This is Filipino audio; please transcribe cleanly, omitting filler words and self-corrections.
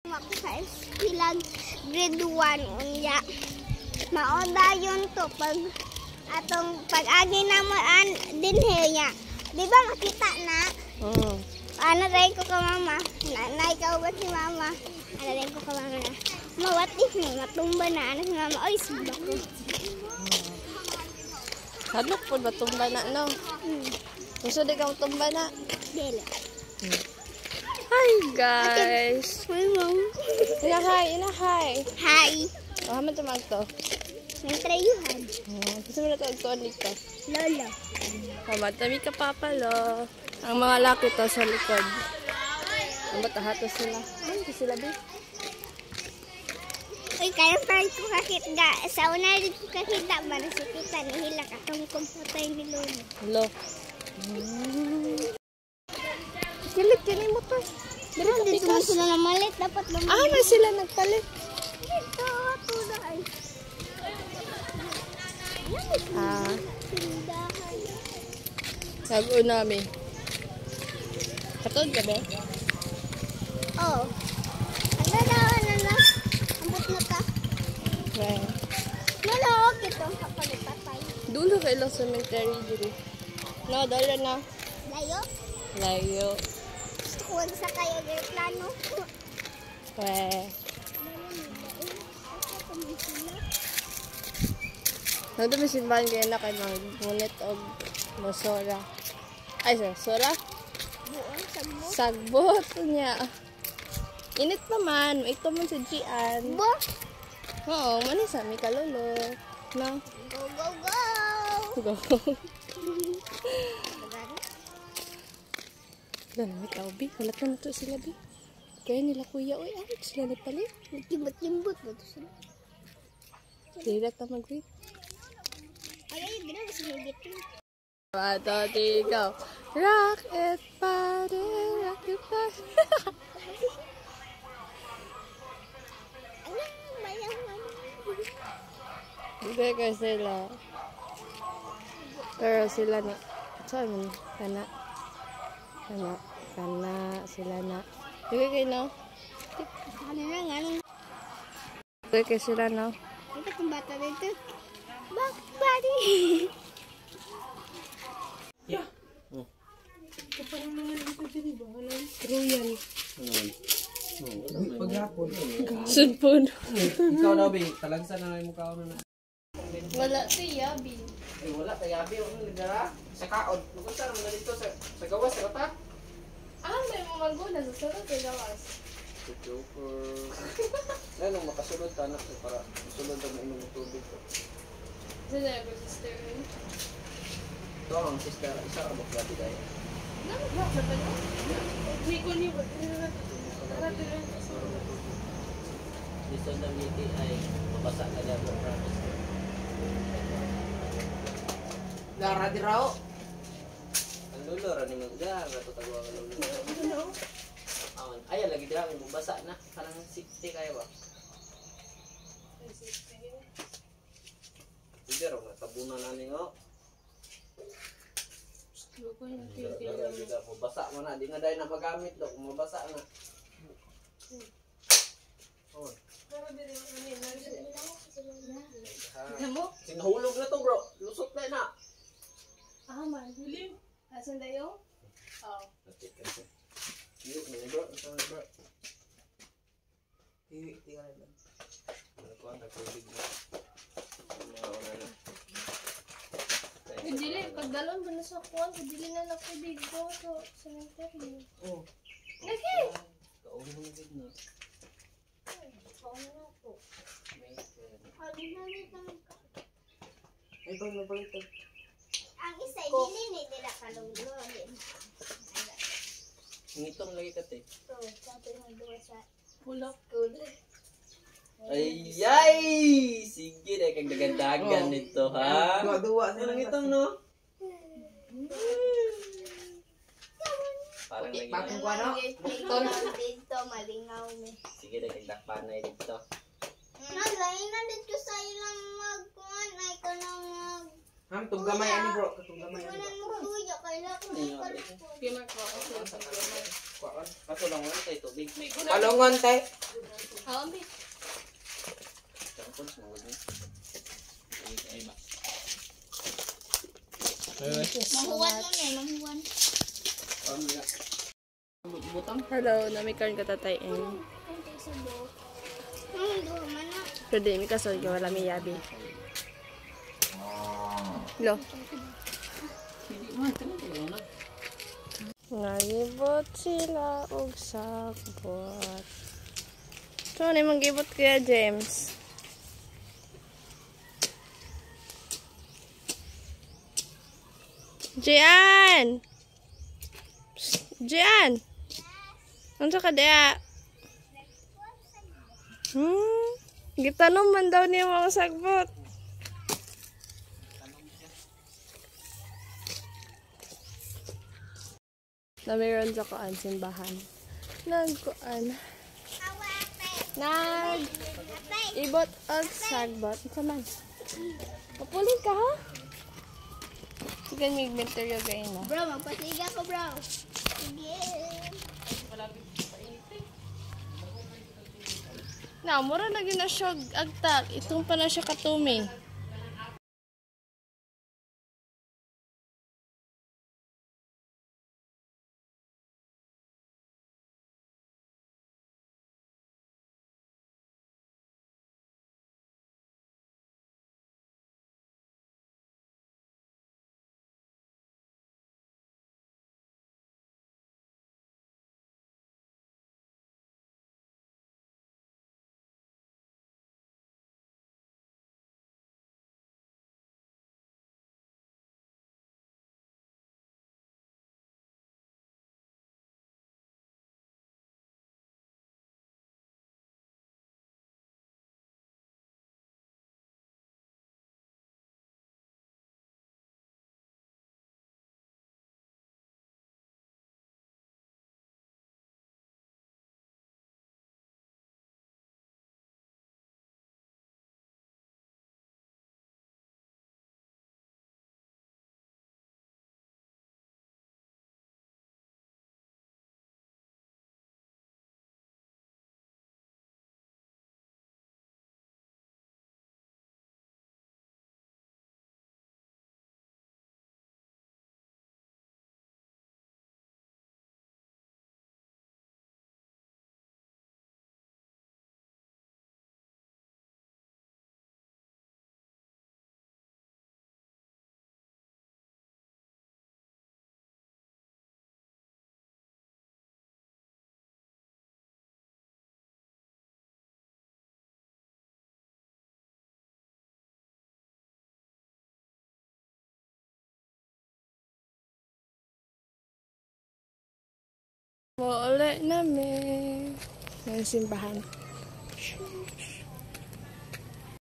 Ako sa ilang grade 1 unya. Maoda yun to pag atong pag-agi naman dinhe niya. Di ba makita na? Ano rin ko ka mama? Nanay ka ba si mama? Ano rin ko ka mama na? What if matumba na? Ano si mama? Oy, subak ko. Hadlok po ba tumba na, no? Gusto di kang tumba na? Dili. Hi, guys! Hi, mom. Inahay! Hi. Oh, haman tumang to. May trayuhan. Gusto mo na ito agtuan dito. Lolo. Matami ka papalo. Ang mga laki to sa likod. Ang batahato sila. Ay, hindi sila din. Uy, kaya parang ko kakita. Sa una rin ko kakita. Para si tita nihila katong kumputay ni Lolo. Hello. Kilit yun mo to. Dito mo sila na malit. Dapat naman. Ah, may sila nagpalit. Ito, tulay. Tindahan. Nag-unami. Katod ka ba? Oh. Ano na? Ambot na ka. Okay. Malawag ito. Kapalipatay. Dulo ka ilang cemetery dito. No, dala na. Layo? Layo. Huwag sa kayo plano. Okay. Nandun may simbahan kayo na kay mga ngunit o masora. Ay, sora? Buong sagbot. Sagbot niya. Init pa man. Ito man sa Gian. Bo? Oo, manisa. May kalolo. No? Go, go, go! Go. Wala na may kaubi. Wala ka na to sila, bi. Kaya nila kuya. Uy, ay, sila nagpalit. Timbot-timbot ba ito sila? Sila ta mag-read. Ay, ginawa sa higit yun. Pato, tigaw. Rock it, party, rock it, party. Ano, mayaman. Hindi ka sila. Pero sila na. Saan mo? Kana. Sila na. Hindi kayo, no? Ano na nga nung. Hindi kayo sila, no? Ito kung bata dito. Bakit buddy? Yeah. Ito parang mga dito din ba? Royal. Paghapon. Sunpon. Ikaw daw, Bing. Talagsan na lang yung mukha ko na. Wala siya, Bi. Eh, wala. Tayabi. Ano nagdara? Sa kaon. Magunta naman na dito sa gawas. Sa kata. Ah, may mamaguna sa sunod sa gawas. Joker. Ano, makasunod ta na. Para masunod na mainom ng tubig ko. Sila yung sister. Ito ang sister. Isa ka bakla di tayo. Nang-block na tayo? May kuni ba? Dito na ngiti ay mabasa na dyan. Gara di raw. Ang lulo, raning magdara. Tutagawa ka lulo. Awan. Ay, lagi dira. May bubasa na. Parang 60 kayo ba? Hindi raw. Natabunan na ninyo. Mabasa mo na. Di nga dahil na magamit do. Kung mabasa na. Oh. Sinahulog na to bro. Lusot na na. Ah, man. Hulim. Asan tayo? Oo. Iyo, ini bro. Ito bro. Iwi, tingnan na. Ano ko ang tagtubig na. Mauna na. Dili, pagdalon ba na sa kuwan, dili na nakubig ko sa cemetery. Oh. Lagi! Kauna mo din na. Kauna na po. Ay, pag nabalito. Ang isa, dili ni nila kalunglo. Ngitong lagi ka te. Ito, sabi mo doon sa Pulak. school. Ay! Sige na, kang dagandagan nito, ha? Duwa-duwa sila ngitong, no? Parang lagi na. Dito, malingaw mi. Sige na, kang dakpanay dito. Naglain na dito sa ilang magkuhan. Ay ko nang mag... Ham, tunggamay ani bro. Tunggamay ani. Kunan mo kuya, kailangan ko ng karpo. Kimak ko ako sa Kaso lang wala tayo tubig. May Palungon tayo. Hawa, Tapos, mawag niya. Ay ba? Mahuwan mo niya, mahuwan. Butang. hello, namikarn ka tatay. Duha man na. Pwede, may kasod ka, wala may yabi. Lo. Nagibot sila og sagbot. So, ano yung gibot kaya, James? Jian! Jian! Ano ka daya? Gitanong man daw niya mga sagbot. Na mayroon sa kuan simbahan. Nagkuan. Ibot og sagbot. Saman. Kapulit ka ha? Sige, may inventory kayo na. Bro, magpasiga ko, bro. Sige. Na, mura lagi na siya agtal. Itong pa na siya katumi. Mo ulit namin ng simbahan.